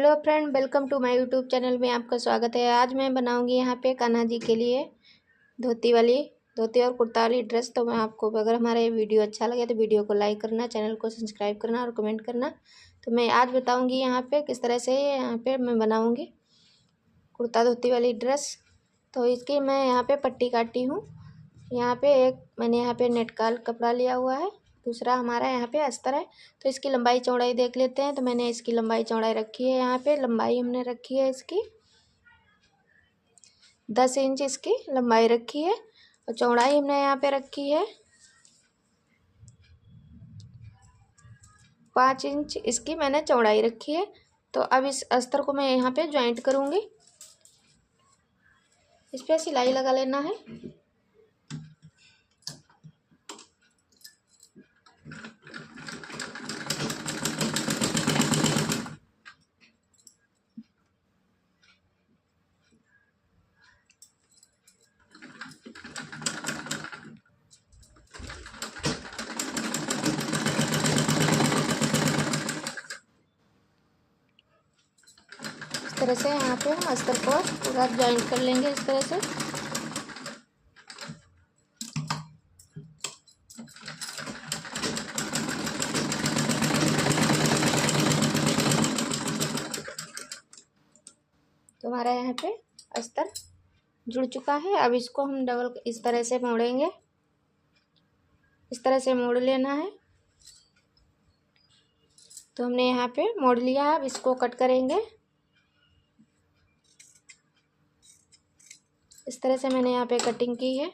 Hello friend, welcome to my YouTube channel में आपका स्वागत है। आज मैं बनाऊंगी यहाँ पे कान्हा जी के लिए धोती और कुर्ता वाली ड्रेस। तो मैं आपको, अगर हमारा ये वीडियो अच्छा लगे तो वीडियो को लाइक करना, चैनल को सब्सक्राइब करना और कमेंट करना। तो मैं आज बताऊंगी यहाँ पे किस तरह से यहाँ पे मैं बनाऊँगी कुर्ता धोती वाली ड्रेस। तो इसकी मैं यहाँ पे पट्टी काटी हूँ। यहाँ पे मैंने यहाँ पे नेट का कपड़ा लिया हुआ है, दूसरा हमारा यहाँ पे अस्तर है। तो इसकी लंबाई चौड़ाई देख लेते हैं। तो मैंने इसकी लंबाई चौड़ाई रखी है, यहाँ पे लंबाई हमने रखी है इसकी 10 इंच इसकी लंबाई रखी है और चौड़ाई हमने यहाँ पे रखी है 5 इंच इसकी मैंने चौड़ाई रखी है। तो अब इस अस्तर को मैं यहाँ पे ज्वाइंट करूँगी। इस पर सिलाई लगा लेना है। इस तरह से यहाँ पे हम अस्तर को पूरा ज्वाइंट कर लेंगे इस तरह से। तो हमारा यहाँ पे अस्तर जुड़ चुका है। अब इसको हम डबल इस तरह से मोड़ेंगे, इस तरह से मोड़ लेना है। तो हमने यहाँ पे मोड़ लिया है। अब इसको कट करेंगे। इस तरह से मैंने यहाँ पे कटिंग की है।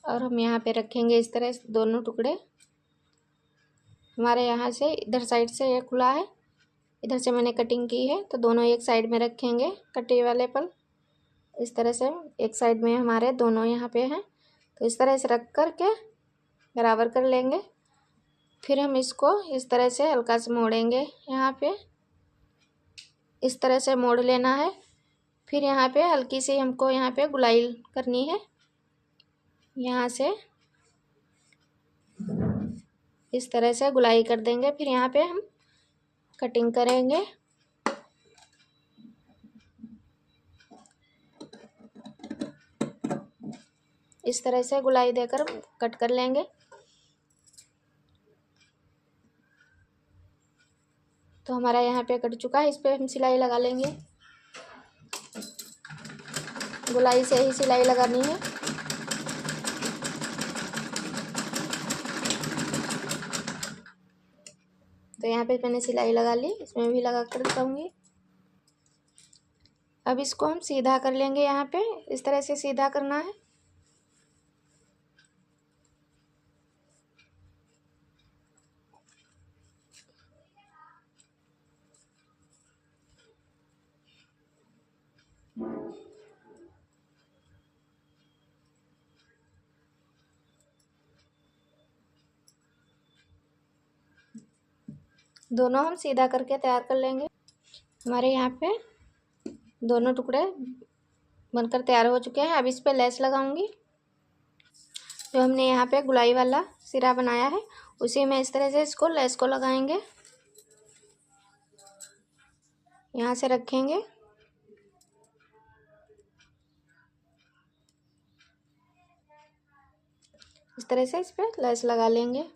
और हम यहाँ पे रखेंगे इस तरह से दोनों टुकड़े। हमारे यहाँ से इधर साइड से ये खुला है, इधर से मैंने कटिंग की है। तो दोनों एक साइड में रखेंगे कटे वाले पर। इस तरह से एक साइड में हमारे दोनों यहाँ पे हैं। तो इस तरह से रख कर के बराबर कर लेंगे। फिर हम इसको इस तरह से हल्का से मोड़ेंगे। यहाँ पे इस तरह से मोड़ लेना है। फिर यहाँ पे हल्की सी हमको यहाँ पे गुलाई करनी है। यहाँ से इस तरह से गुलाई कर देंगे। फिर यहाँ पे हम कटिंग करेंगे। इस तरह से गुलाई देकर कट कर लेंगे। तो हमारा यहाँ पे कट चुका है। इस पे हम सिलाई लगा लेंगे। गुलाई से ही सिलाई लगानी है। तो यहाँ पे मैंने सिलाई लगा ली, इसमें भी लगा कर दिखाऊंगी। अब इसको हम सीधा कर लेंगे। यहाँ पे इस तरह से सीधा करना है। दोनों हम सीधा करके तैयार कर लेंगे। हमारे यहाँ पे दोनों टुकड़े बनकर तैयार हो चुके हैं। अब इस पे लेस लगाऊंगी। जो हमने यहाँ पे गुलाई वाला सिरा बनाया है उसी में इस तरह से इसको लेस को लगाएंगे। यहाँ से रखेंगे। इस तरह से इस पे लेस लगा लेंगे।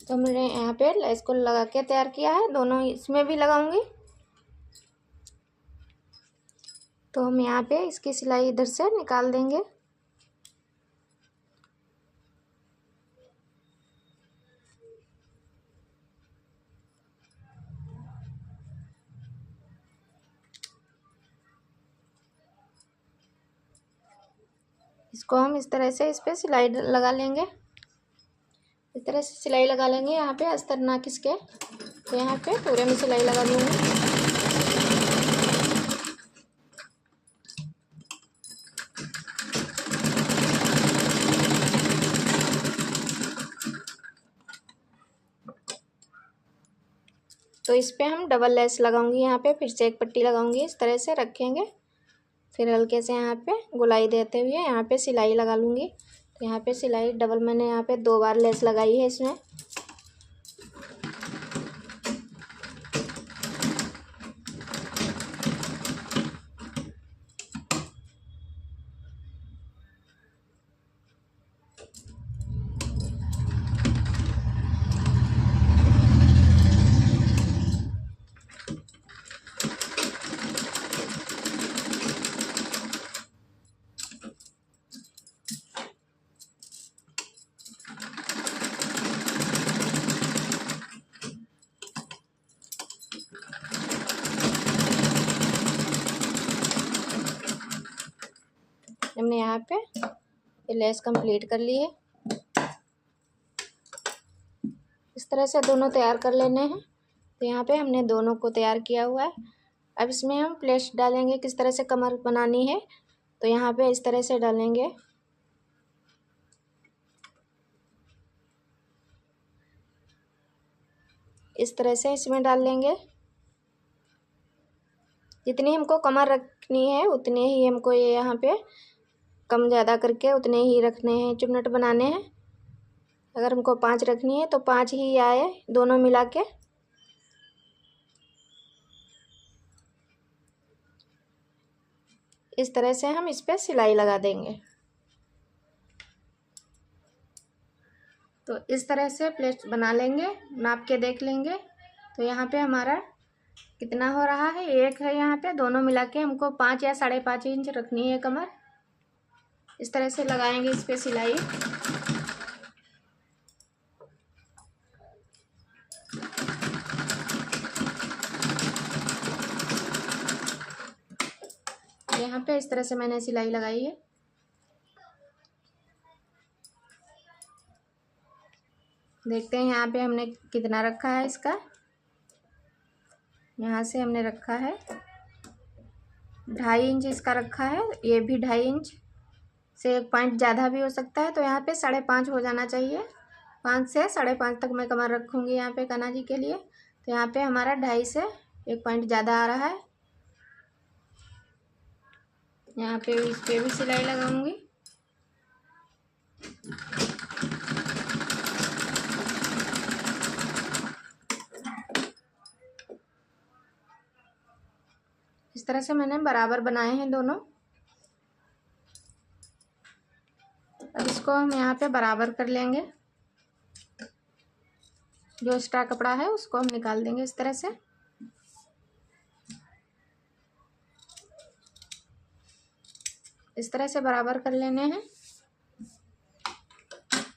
तो हमने यहाँ पे लेस को लगा के तैयार किया है। दोनों इसमें भी लगाऊंगी। तो हम यहाँ पे इसकी सिलाई इधर से निकाल देंगे। इसको हम इस तरह से इस पर सिलाई लगा लेंगे। इस तरह से सिलाई लगा लेंगे यहाँ पे अस्तर ना खिसके। तो यहाँ पे पूरे में सिलाई लगा दूँगी। तो इस पे हम डबल लेस लगाऊंगी, यहाँ पे फिर से एक पट्टी लगाऊंगी, इस तरह से रखेंगे। फिर हल्के से यहाँ पे गोलाई देते हुए यहाँ पे सिलाई लगा लूँगी। तो यहाँ पे सिलाई डबल मैंने यहाँ पे 2 बार लेस लगाई है इसमें। हमने यहाँ पे ये लेस कंप्लीट कर ली है। इस तरह से दोनों तैयार कर लेने हैं। तो यहाँ पे हमने दोनों को तैयार किया हुआ है। अब इसमें हम प्लेट्स डालेंगे, किस तरह से कमर बनानी है। तो यहाँ पे इस तरह से डालेंगे। इस तरह से इसमें डाल लेंगे। जितनी हमको कमर रखनी है उतने ही हमको ये यहाँ पे कम ज़्यादा करके उतने ही रखने हैं, चुन्नट बनाने हैं। अगर हमको 5 रखनी है तो 5 ही आए दोनों मिला के। इस तरह से हम इस पर सिलाई लगा देंगे। तो इस तरह से प्लेट्स बना लेंगे, नाप के देख लेंगे। तो यहाँ पे हमारा कितना हो रहा है, एक है यहाँ पे, दोनों मिला के हमको 5 या 5.5 इंच रखनी है कमर। इस तरह से लगाएंगे इस पे सिलाई। यहाँ पे इस तरह से मैंने सिलाई लगाई है। देखते हैं यहाँ पे हमने कितना रखा है इसका। यहाँ से हमने रखा है 2.5 इंच इसका रखा है। ये भी 2.5 इंच से 1 पॉइंट ज़्यादा भी हो सकता है। तो यहाँ पे 5.5 हो जाना चाहिए। 5 से 5.5 तक मैं कमर रखूँगी यहाँ पे कान्हा जी के लिए। तो यहाँ पे हमारा 2.5 से 1 पॉइंट ज़्यादा आ रहा है। यहाँ पे इस पे भी सिलाई लगाऊंगी। इस तरह से मैंने बराबर बनाए हैं दोनों। अब इसको हम यहाँ पे बराबर कर लेंगे। जो एक्स्ट्रा कपड़ा है उसको हम निकाल देंगे इस तरह से। इस तरह से बराबर कर लेने हैं।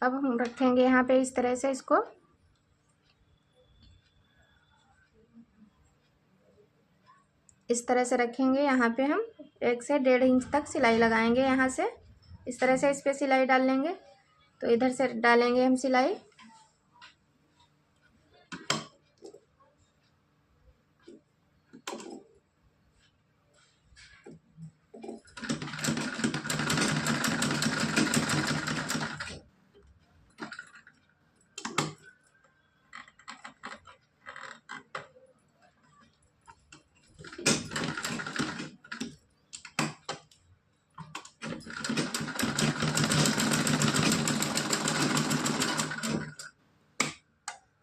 अब हम रखेंगे यहाँ पे इस तरह से इसको। इस तरह से रखेंगे। यहाँ पे हम 1 से 1.5 इंच तक सिलाई लगाएंगे यहाँ से। इस तरह से इस पे सिलाई डाल लेंगे। तो इधर से डालेंगे हम सिलाई।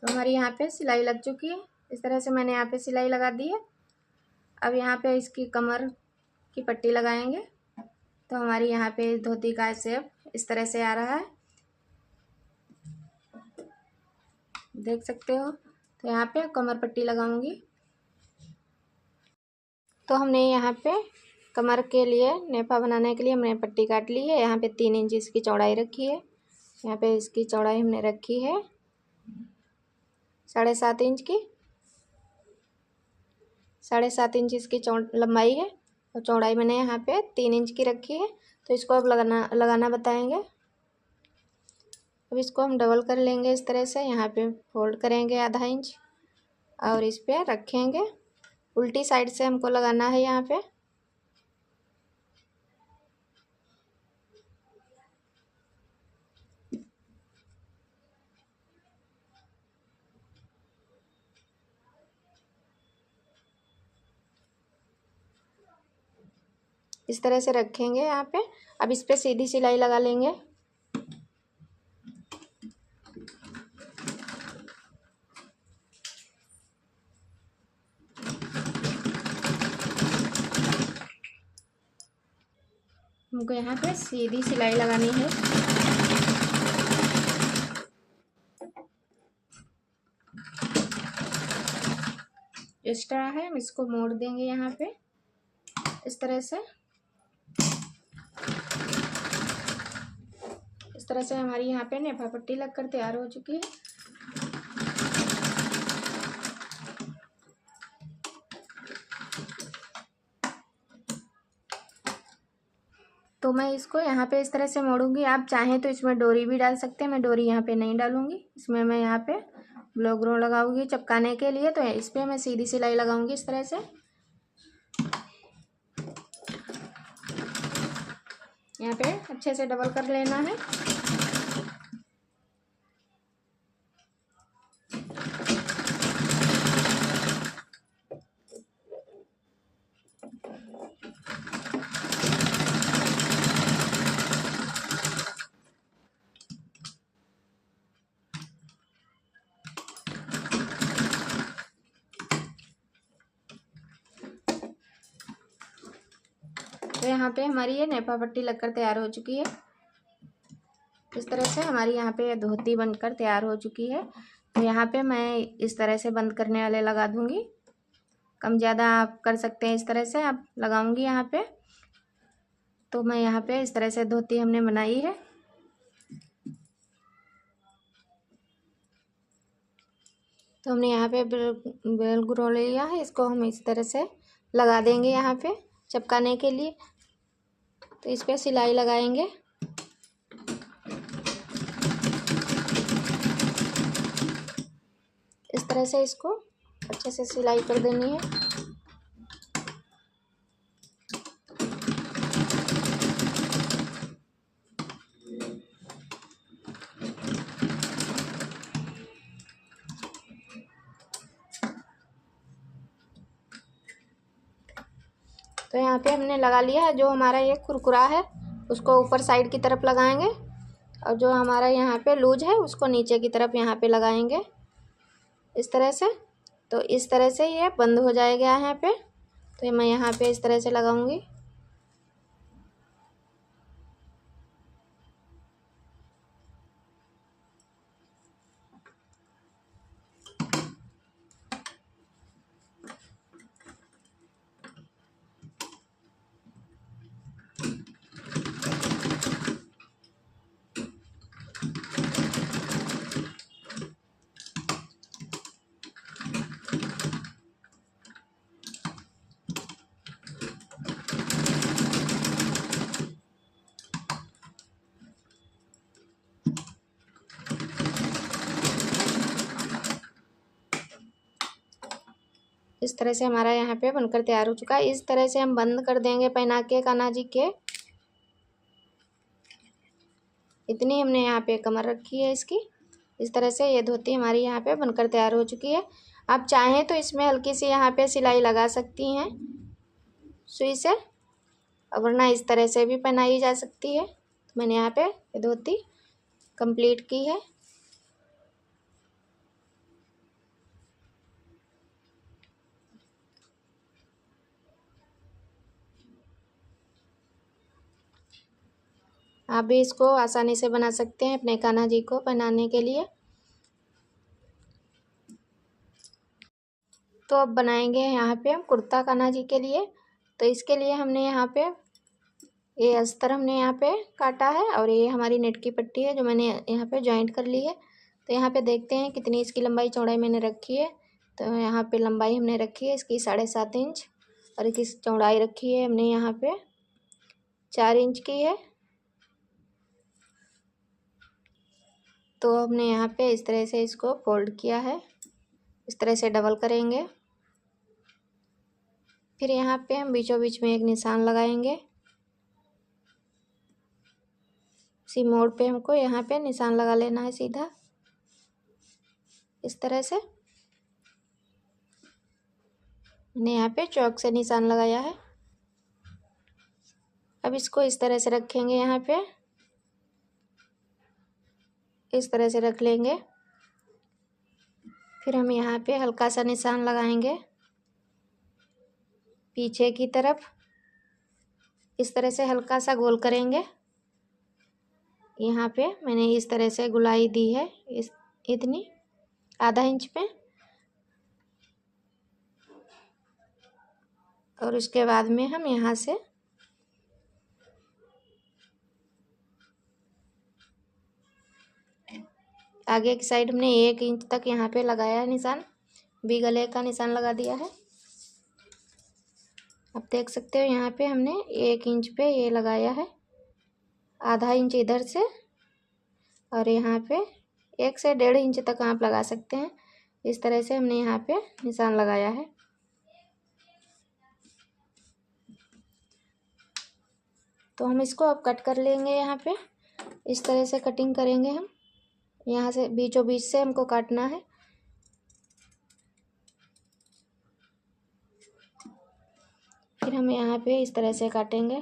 तो हमारी यहाँ पे सिलाई लग चुकी है। इस तरह से मैंने यहाँ पे सिलाई लगा दी है। अब यहाँ पे इसकी कमर की पट्टी लगाएंगे। तो हमारी यहाँ पे धोती का शेप इस तरह से आ रहा है, देख सकते हो। तो यहाँ पे कमर पट्टी लगाऊंगी। तो हमने यहाँ पे कमर के लिए नेफा बनाने के लिए हमने पट्टी काट ली है। यहाँ पे 3 इंच इसकी चौड़ाई रखी है। यहाँ पे इसकी चौड़ाई हमने रखी है 7.5 इंच की। 7.5 इंच इसकी लंबाई है और चौड़ाई मैंने यहाँ पे 3 इंच की रखी है। तो इसको अब लगाना बताएंगे। अब इसको हम डबल कर लेंगे इस तरह से, यहाँ पे फोल्ड करेंगे आधा इंच और इस पे रखेंगे। उल्टी साइड से हमको लगाना है यहाँ पे। इस तरह से रखेंगे यहाँ पे। अब इस पे सीधी सिलाई लगा लेंगे। हमको यहाँ पे सीधी सिलाई लगानी है। एक्स्ट्रा है हम इसको मोड़ देंगे यहाँ पे इस तरह से। इस तरह से हमारी यहाँ पे नेफा पट्टी लगकर तैयार हो चुकी है। तो मैं इसको यहाँ पे इस तरह से मोड़ूंगी। आप चाहें तो इसमें डोरी भी डाल सकते हैं, मैं डोरी यहाँ पे नहीं डालूंगी। इसमें मैं यहाँ पे ब्लॉक ग्रो लगाऊंगी चिपकाने के लिए। तो इस पे मैं सीधी सिलाई लगाऊंगी इस तरह से। यहाँ पे अच्छे से डबल कर लेना है। तो यहाँ पे हमारी ये नेफा पट्टी लगकर तैयार हो चुकी है। इस तरह से हमारी यहाँ पे धोती बनकर तैयार हो चुकी है। तो यहाँ पे मैं इस तरह से बंद करने वाले लगा दूँगी। कम ज़्यादा आप कर सकते हैं, इस तरह से आप लगाऊंगी यहाँ पे। तो मैं यहाँ पे इस तरह से धोती हमने बनाई है। तो हमने यहाँ पे बेल ग्रो लिया है, इसको हम इस तरह से लगा देंगे यहाँ पे चिपकाने के लिए। तो इस पे सिलाई लगाएंगे। इस तरह से इसको अच्छे से सिलाई कर देनी है। तो यहाँ पे हमने लगा लिया है। जो हमारा ये कुरकुरा है उसको ऊपर साइड की तरफ लगाएंगे और जो हमारा यहाँ पे लूज है उसको नीचे की तरफ यहाँ पे लगाएंगे इस तरह से। तो इस तरह से ये बंद हो जाएगा यहाँ पे। तो मैं यहाँ पे इस तरह से लगाऊंगी। इस तरह से हमारा यहाँ पे बनकर तैयार हो चुका है। इस तरह से हम बंद कर देंगे पहना के कान्हा जी के। इतनी हमने यहाँ पे कमर रखी है इसकी। इस तरह से ये धोती हमारी यहाँ पे बनकर तैयार हो चुकी है। आप चाहें तो इसमें हल्की सी यहाँ पे सिलाई लगा सकती हैं सुई से, वरना इस तरह से भी पहनाई जा सकती है। तो मैंने यहाँ पे ये धोती कंप्लीट की है। आप भी इसको आसानी से बना सकते हैं अपने कान्हा जी को पहनाने के लिए। तो अब बनाएंगे यहाँ पे हम कुर्ता कान्हा जी के लिए। तो इसके लिए हमने यहाँ पे ये अस्तर हमने यहाँ पे काटा है और ये हमारी नेट की पट्टी है जो मैंने यहाँ पे जॉइंट कर ली है। तो यहाँ पे देखते हैं कितनी इसकी लंबाई चौड़ाई मैंने रखी है। तो यहाँ पे लंबाई हमने रखी है इसकी 7.5 इंच और इसकी चौड़ाई रखी है हमने यहाँ पे 4 इंच की है। तो हमने यहाँ पे इस तरह से इसको फोल्ड किया है, इस तरह से डबल करेंगे। फिर यहाँ पे हम बीचों बीच में एक निशान लगाएंगे। इसी मोड़ पे हमको यहाँ पे निशान लगा लेना है सीधा, इस तरह से। मैंने यहाँ पे चौक से निशान लगाया है। अब इसको इस तरह से रखेंगे, यहाँ पे इस तरह से रख लेंगे। फिर हम यहाँ पे हल्का सा निशान लगाएंगे पीछे की तरफ, इस तरह से हल्का सा गोल करेंगे। यहाँ पे मैंने इस तरह से गुलाई दी है, इस इतनी आधा इंच पे। और उसके बाद में हम यहाँ से आगे की साइड हमने 1 इंच तक यहाँ पे लगाया है निशान, भी गले का निशान लगा दिया है। आप देख सकते हो यहाँ पे हमने 1 इंच पे ये लगाया है, आधा इंच इधर से, और यहाँ पे 1 से 1.5 इंच तक आप लगा सकते हैं। इस तरह से हमने यहाँ पे निशान लगाया है। तो हम इसको अब कट कर लेंगे। यहाँ पे इस तरह से कटिंग करेंगे हम, यहाँ से बीचों बीच से हमको काटना है। फिर हम यहाँ पे इस तरह से काटेंगे।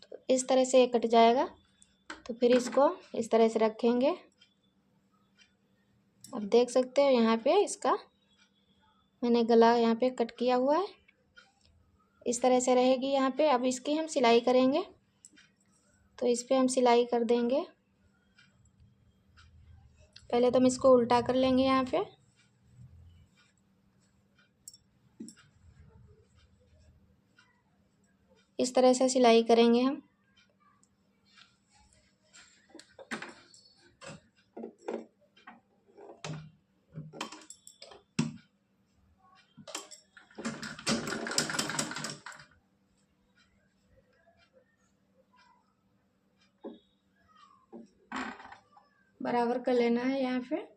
तो इस तरह से ये कट जाएगा। तो फिर इसको इस तरह से रखेंगे। अब देख सकते हो यहाँ पे इसका मैंने गला यहाँ पे कट किया हुआ है, इस तरह से रहेगी यहाँ पे। अब इसकी हम सिलाई करेंगे, तो इस पे हम सिलाई कर देंगे। पहले तो हम इसको उल्टा कर लेंगे यहाँ पे। इस तरह से सिलाई करेंगे हम। बराबर कर लेना है यहाँ पे।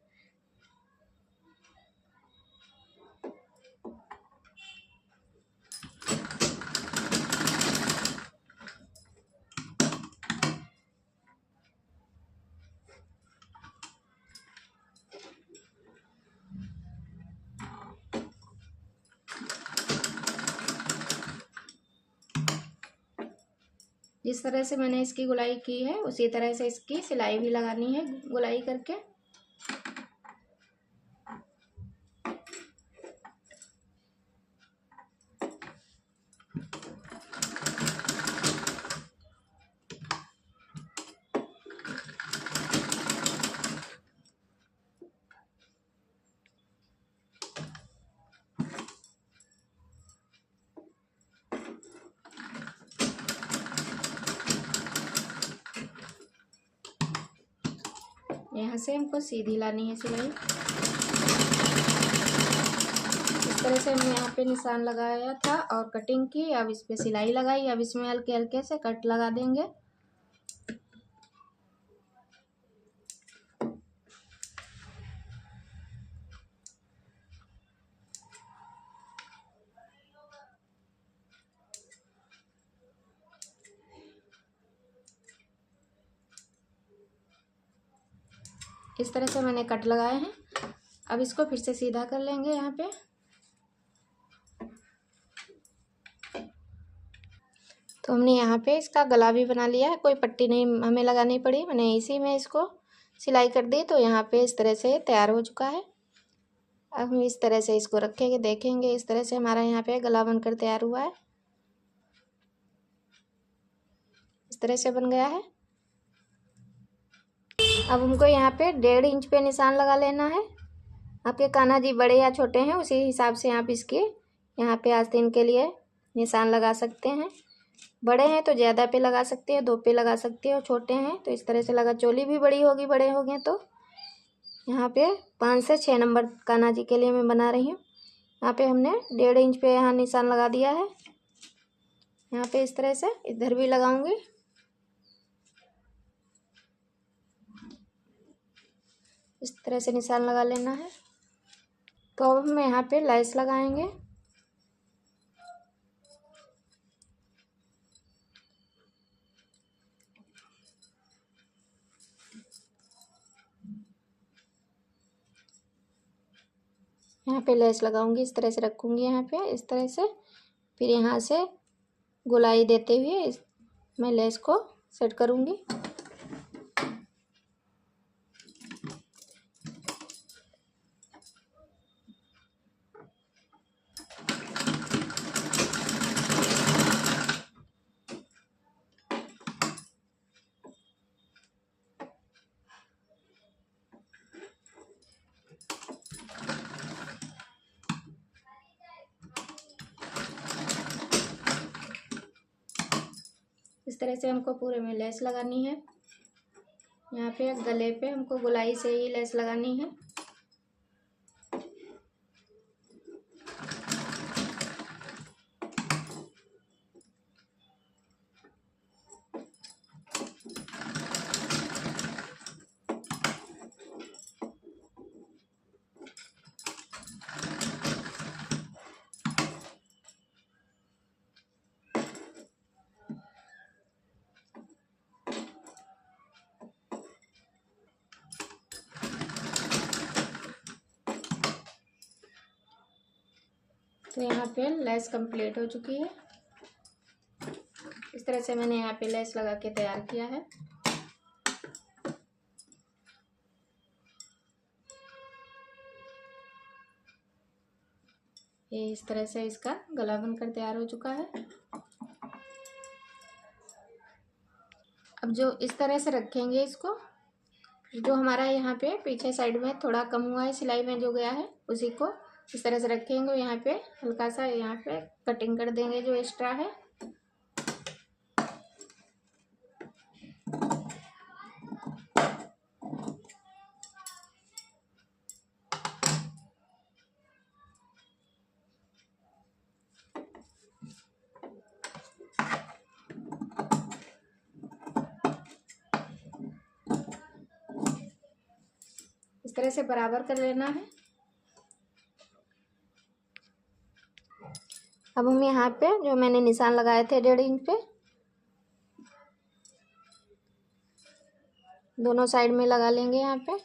जिस तरह से मैंने इसकी गुलाई की है उसी तरह से इसकी सिलाई भी लगानी है, गुलाई करके। यहाँ से हमको सीधी लानी है सिलाई। इस तरह से हमने यहाँ पे निशान लगाया था और कटिंग की। अब इस पे सिलाई लगाई। अब इसमें हल्के हल्के से कट लगा देंगे। इस तरह से मैंने कट लगाए हैं। अब इसको फिर से सीधा कर लेंगे यहाँ पे। तो हमने यहाँ पे इसका गला भी बना लिया है, कोई पट्टी नहीं हमें लगानी पड़ी, मैंने इसी में इसको सिलाई कर दी। तो यहाँ पे इस तरह से तैयार हो चुका है। अब हम इस तरह से इसको रखेंगे, देखेंगे इस तरह से हमारा यहाँ पे गला बनकर तैयार हुआ है। इस तरह से बन गया है। अब हमको यहाँ पे 1.5 इंच पे निशान लगा लेना है। आपके कान्हा जी बड़े या छोटे हैं उसी हिसाब से आप इसके यहाँ पे आस्तीन के लिए निशान लगा सकते हैं। बड़े हैं तो ज़्यादा पे लगा सकते हैं, 2 पे लगा सकते हो। छोटे हैं तो इस तरह से लगा। चोली भी बड़ी होगी, बड़े हो गए तो यहाँ पे 5 से 6 नंबर कान्हा जी के लिए मैं बना रही हूँ। यहाँ पे हमने 1.5 इंच पे यहाँ निशान लगा दिया है। यहाँ पे इस तरह से इधर भी लगाऊंगी। इस तरह से निशान लगा लेना है। तो अब हम यहाँ पे लेस लगाएंगे। यहाँ पे लेस लगाऊंगी, इस तरह से रखूंगी यहाँ पे इस तरह से। फिर यहाँ से गोलाई देते हुए मैं लेस को सेट करूंगी। इस तरह से हमको पूरे में लेस लगानी है। यहाँ पे गले पे हमको गोलाई से ही लेस लगानी है। तो यहाँ पे लेस कंप्लीट हो चुकी है। इस तरह से मैंने यहाँ पे लेस लगा के तैयार किया है। ये इस तरह से इसका गला बनकर तैयार हो चुका है। अब जो इस तरह से रखेंगे इसको, जो हमारा यहाँ पे पीछे साइड में थोड़ा कम हुआ है सिलाई में जो गया है, उसी को इस तरह से रखेंगे। यहाँ पे हल्का सा यहाँ पे कटिंग कर देंगे जो एक्स्ट्रा है। इस तरह से बराबर कर लेना है। अब हम यहाँ पे जो मैंने निशान लगाए थे 1.5 इंच पे, दोनों साइड में लगा लेंगे यहाँ पे।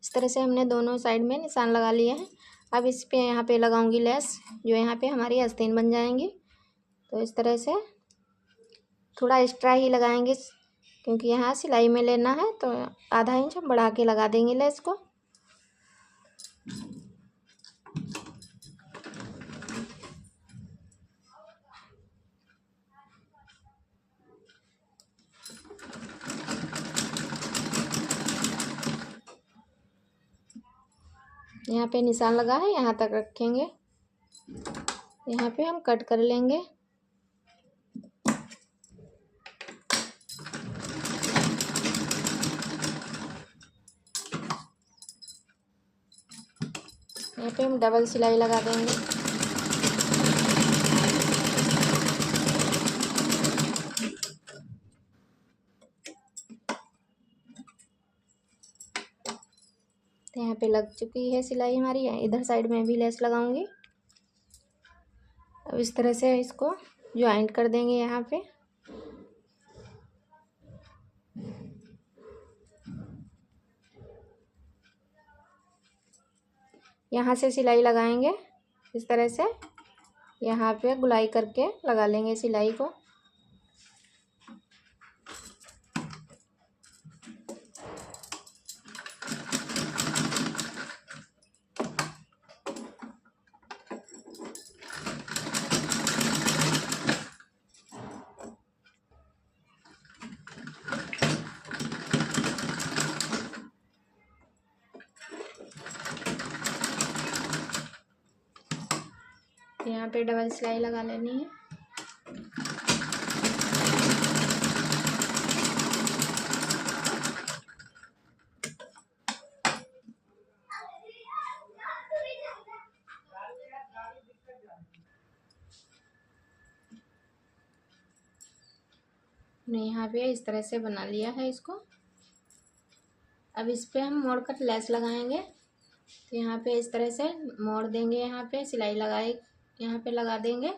इस तरह से हमने दोनों साइड में निशान लगा लिए हैं। अब इस पे यहाँ पे लगाऊंगी लेस, जो यहाँ पे हमारी आस्तीन बन जाएंगी। तो इस तरह से थोड़ा एक्स्ट्रा ही लगाएंगे, क्योंकि यहाँ सिलाई में लेना है, तो आधा इंच हम बढ़ा के लगा देंगे लेस को। यहाँ पे निशान लगा है, यहाँ तक रखेंगे। यहाँ पे हम कट कर लेंगे। यहाँ पे हम डबल सिलाई लगा देंगे। तो यहाँ पे लग चुकी है सिलाई हमारी। इधर साइड में भी लेस लगाऊंगी। अब इस तरह से इसको ज्वाइंट कर देंगे यहाँ पे। यहाँ से सिलाई लगाएंगे इस तरह से, यहाँ पे गुलाई करके लगा लेंगे सिलाई को। तो यहाँ पे डबल सिलाई लगा लेनी है। हमने यहाँ पे इस तरह से बना लिया है इसको। अब इस पे हम मोड़ कर लेस लगाएंगे। तो यहाँ पे इस तरह से मोड़ देंगे, यहाँ पे सिलाई लगाए, यहाँ पे लगा देंगे।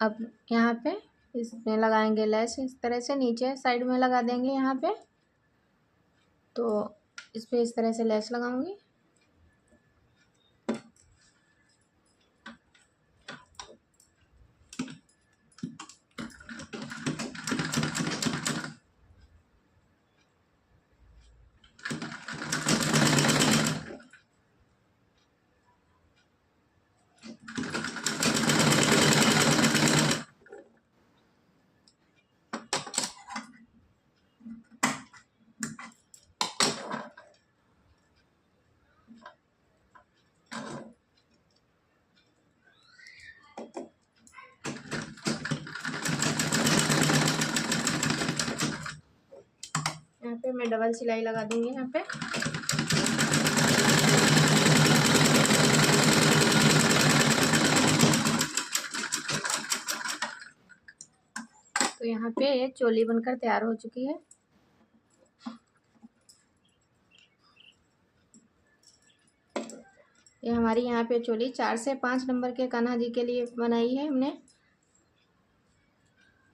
अब यहाँ पे इसमें लगाएंगे लेस, इस तरह से नीचे साइड में लगा देंगे यहाँ पे। तो इस पे इस तरह से लेस लगाऊंगी। यहाँ पे मैं डबल सिलाई लगा दूंगी यहाँ पे। तो यहाँ पे ये चोली बनकर तैयार हो चुकी है। ये हमारी यहाँ पे चोली 4 से 5 नंबर के कान्हा जी के लिए बनाई है हमने।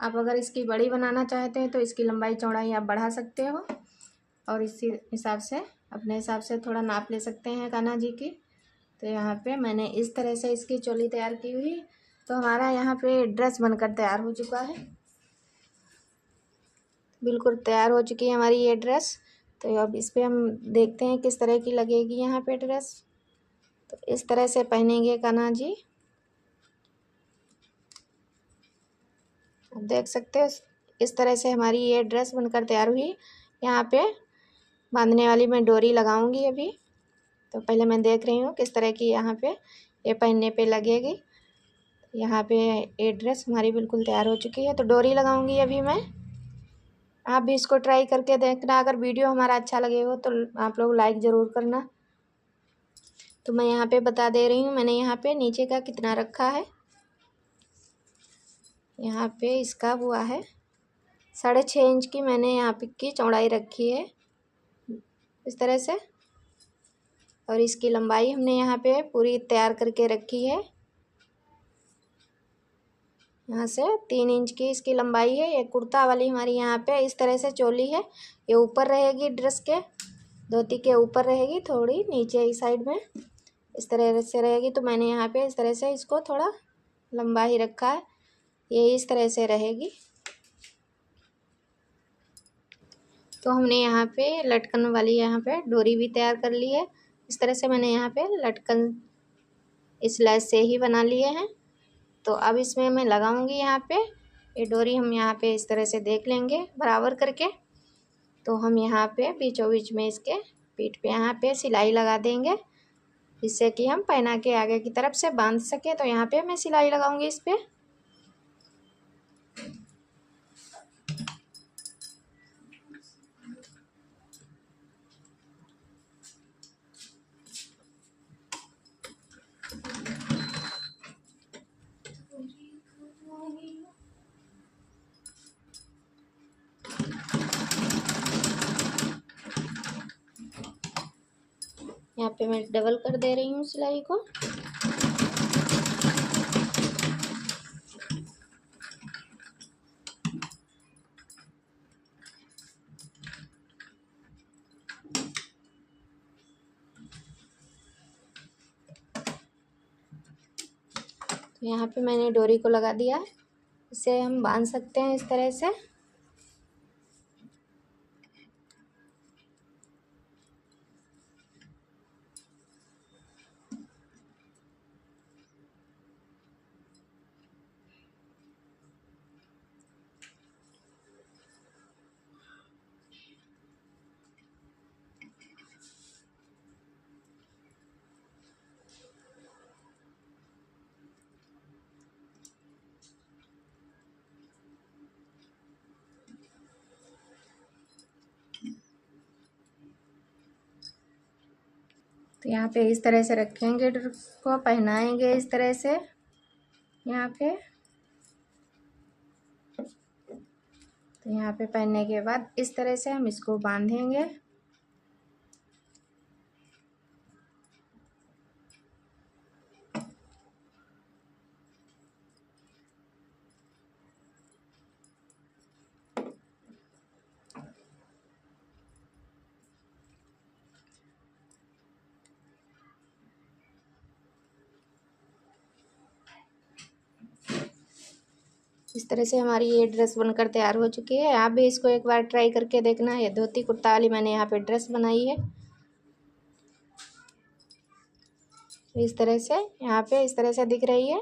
आप अगर इसकी बड़ी बनाना चाहते हैं तो इसकी लंबाई चौड़ाई आप बढ़ा सकते हो, और इसी हिसाब से अपने हिसाब से थोड़ा नाप ले सकते हैं कान्हा जी की। तो यहाँ पे मैंने इस तरह से इसकी चोली तैयार की हुई। तो हमारा यहाँ पे ड्रेस बनकर तैयार हो चुका है, बिल्कुल तैयार हो चुकी है हमारी ये ड्रेस। तो अब इस पर हम देखते हैं किस तरह की लगेगी यहाँ पे ड्रेस। तो इस तरह से पहनेंगे कान्हा जी। आप देख सकते हो इस तरह से हमारी ये ड्रेस बनकर तैयार हुई। यहाँ पे बांधने वाली मैं डोरी लगाऊंगी अभी। तो पहले मैं देख रही हूँ किस तरह की यहाँ पे ये पहनने पे लगेगी। यहाँ पे ये ड्रेस हमारी बिल्कुल तैयार हो चुकी है। तो डोरी लगाऊंगी अभी मैं। आप भी इसको ट्राई करके देखना। अगर वीडियो हमारा अच्छा लगे हो तो आप लोग लाइक ज़रूर करना। तो मैं यहाँ पे बता दे रही हूँ मैंने यहाँ पे नीचे का कितना रखा है। यहाँ पे इसका हुआ है 6.5 इंच की मैंने यहाँ पे की चौड़ाई रखी है इस तरह से। और इसकी लंबाई हमने यहाँ पे पूरी तैयार करके रखी है। यहाँ से 3 इंच की इसकी लंबाई है। ये कुर्ता वाली हमारी यहाँ पे इस तरह से चोली है। ये ऊपर रहेगी, ड्रेस के धोती के ऊपर रहेगी, थोड़ी नीचे इस साइड में इस तरह से रहेगी। तो मैंने यहाँ पे इस तरह से इसको थोड़ा लंबा ही रखा है। ये इस तरह से रहेगी। तो हमने यहाँ पे लटकन वाली यहाँ पे डोरी भी तैयार कर ली है। इस तरह से मैंने यहाँ पे लटकन इस लेस से ही बना लिए हैं। तो अब इसमें मैं लगाऊंगी यहाँ पे ये डोरी। हम यहाँ पे इस तरह से देख लेंगे बराबर करके। तो हम यहाँ पे बीचों बीच में इसके पीठ पे यहाँ पे सिलाई लगा देंगे, जिससे कि हम पहना के आगे की तरफ से बांध सके। तो यहाँ पे मैं सिलाई लगाऊंगी इस पे। यहाँ पे मैं डबल कर दे रही हूँ सिलाई को। तो यहाँ पे मैंने डोरी को लगा दिया है। इसे हम बांध सकते हैं इस तरह से। तो यहाँ पे इस तरह से रखेंगे, ड्रेस को पहनाएंगे इस तरह से यहाँ पे। तो यहाँ पे पहनने के बाद इस तरह से हम इसको बांधेंगे। इस तरह से हमारी ये ड्रेस बनकर तैयार हो चुकी है। आप भी इसको एक बार ट्राई करके देखना। ये धोती कुर्ता वाली मैंने यहाँ पे ड्रेस बनाई है। इस तरह से यहाँ पे इस तरह से दिख रही है।